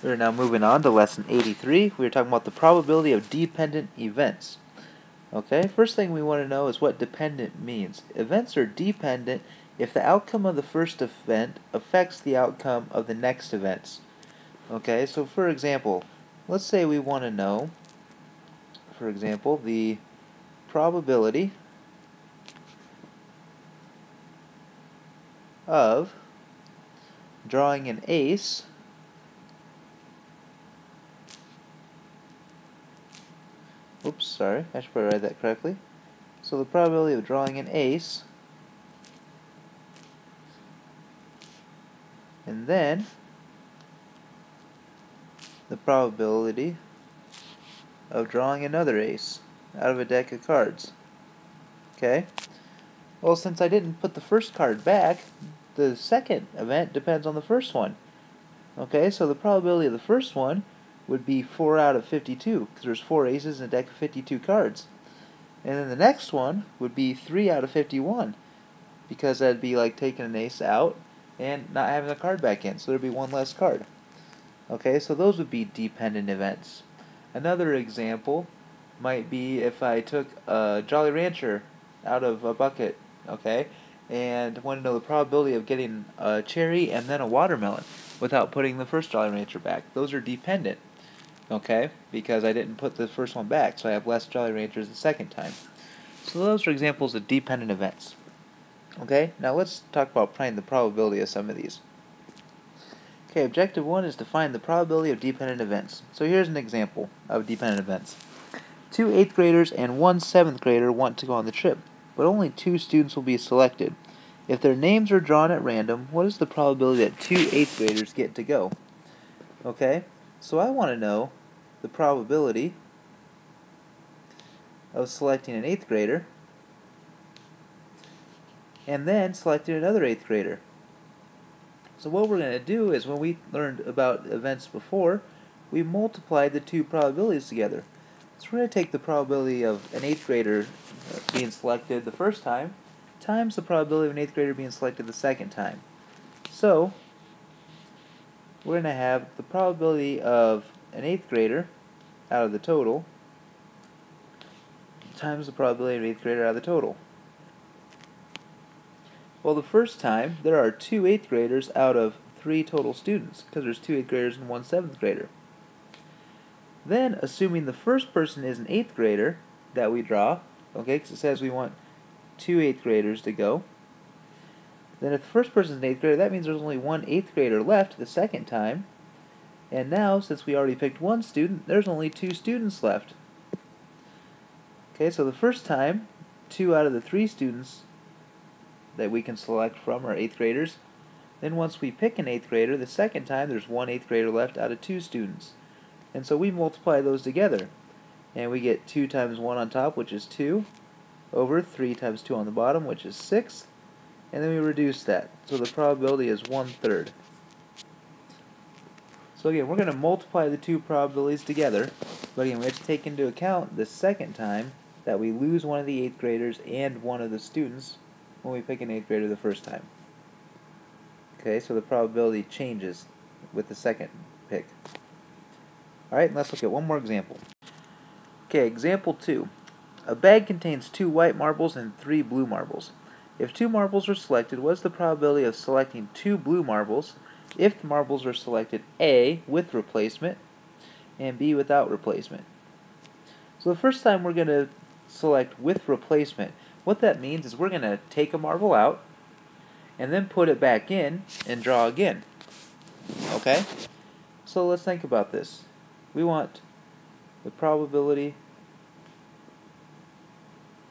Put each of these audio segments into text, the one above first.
We're now moving on to lesson 83. We're talking about the probability of dependent events. Okay, first thing we want to know is what dependent means. Events are dependent if the outcome of the first event affects the outcome of the next events. Okay, so for example, let's say we want to know, for example, the probability of drawing an ace oops, sorry, I should probably write that correctly. So the probability of drawing an ace, and then the probability of drawing another ace out of a deck of cards. Okay? Well, since I didn't put the first card back, the second event depends on the first one. Okay, so the probability of the first one would be 4 out of 52, because there's 4 aces in a deck of 52 cards. And then the next one would be 3 out of 51, because that'd be like taking an ace out and not having the card back in, so there'd be one less card. Okay, so those would be dependent events. Another example might be if I took a Jolly Rancher out of a bucket, okay, and want to know the probability of getting a cherry and then a watermelon without putting the first Jolly Rancher back. Those are dependent, okay, because I didn't put the first one back, so I have less Jolly Ranchers the second time. So those are examples of dependent events. Okay, now let's talk about finding the probability of some of these. Okay, objective 1 is to find the probability of dependent events. So here's an example of dependent events. 2 8th graders and 1 7th grader want to go on the trip, but only 2 students will be selected. If their names are drawn at random, what is the probability that 2 8th graders get to go? Okay, so I want to know the probability of selecting an 8th grader and then selecting another 8th grader. So what we're going to do is, when we learned about events before, we multiplied the two probabilities together. So we're going to take the probability of an 8th grader being selected the first time times the probability of an 8th grader being selected the second time. So we're going to have the probability of an 8th grader out of the total times the probability of an 8th grader out of the total. Well, the first time, there are 2 8th graders out of 3 total students, because there's 2 8th graders and 1 7th grader. Then, assuming the first person is an 8th grader that we draw, okay, because it says we want 2 8th graders to go, then if the first person is an 8th grader, that means there's only 1 8th grader left the second time, and now, since we already picked 1 student, there's only 2 students left. Okay, so the first time, 2 out of the 3 students that we can select from are 8th graders. Then once we pick an 8th grader, the second time there's 1 8th grader left out of 2 students. And so we multiply those together. And we get 2 times 1 on top, which is 2, over 3 times 2 on the bottom, which is 6. And then we reduce that. So the probability is 1/3. So again, we're going to multiply the two probabilities together. But again, we have to take into account the second time that we lose one of the 8th graders and one of the students when we pick an 8th grader the first time. Okay, so the probability changes with the second pick. Alright, let's look at one more example. Okay, example 2. A bag contains 2 white marbles and 3 blue marbles. If 2 marbles are selected, what is the probability of selecting 2 blue marbles if the marbles are selected A, with replacement, and B, without replacement? So the first time we're going to select with replacement. What that means is we're going to take a marble out and then put it back in and draw again. Okay? So let's think about this. We want the probability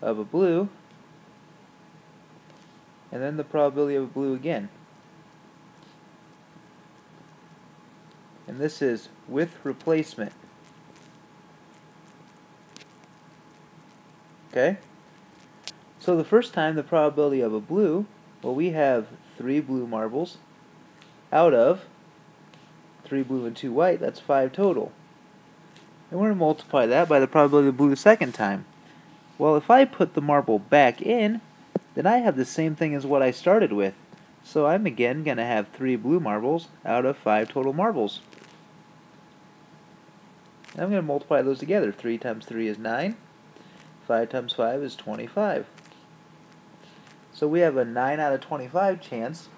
of a blue and then the probability of a blue again. And this is with replacement. Okay? So the first time, the probability of a blue, well, we have 3 blue marbles out of 3 blue and 2 white. That's 5 total. And we're going to multiply that by the probability of blue the second time. Well, if I put the marble back in, then I have the same thing as what I started with. So I'm again going to have 3 blue marbles out of 5 total marbles. Now I'm going to multiply those together. 3 times 3 is 9. 5 times 5 is 25. So we have a 9 out of 25 chance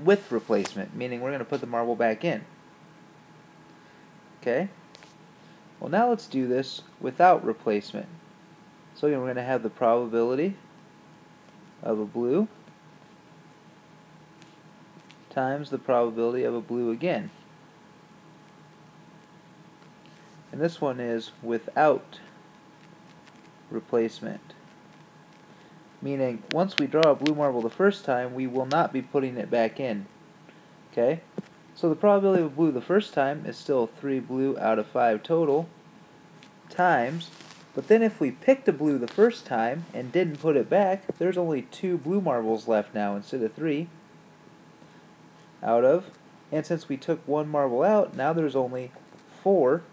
with replacement, meaning we're going to put the marble back in. Okay? Well, now let's do this without replacement. So again, we're going to have the probability of a blue times the probability of a blue again. And this one is without replacement. Meaning, once we draw a blue marble the first time, we will not be putting it back in. Okay? So the probability of blue the first time is still 3 blue out of 5 total, times, but then if we picked a blue the first time and didn't put it back, there's only 2 blue marbles left now instead of 3 out of, and since we took 1 marble out, now there's only 4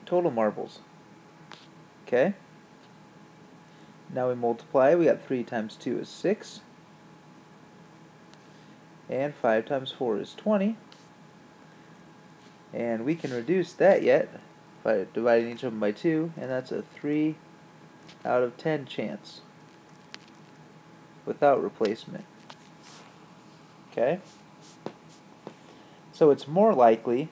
total marbles. Okay? Now we multiply. We got 3 times 2 is 6. And 5 times 4 is 20. And we can reduce that yet by dividing each of them by 2, and that's a 3 out of 10 chance without replacement. Okay? So it's more likely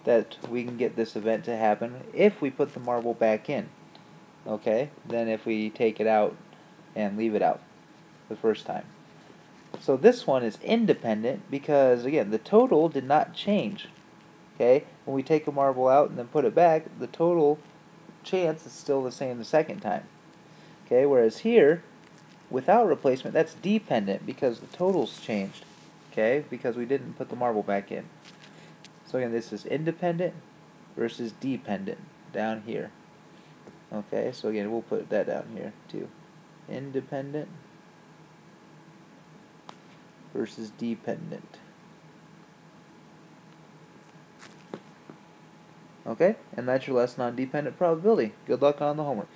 that we can get this event to happen if we put the marble back in, okay, than if we take it out and leave it out the first time. So this one is independent because, again, the total did not change. Okay, when we take a marble out and then put it back, the total chance is still the same the second time. Okay, whereas here, without replacement, that's dependent because the total's changed. Okay, because we didn't put the marble back in. So again, this is independent versus dependent down here. Okay, so again, we'll put that down here too. Independent versus dependent. Okay, and that's your lesson on dependent probability. Good luck on the homework.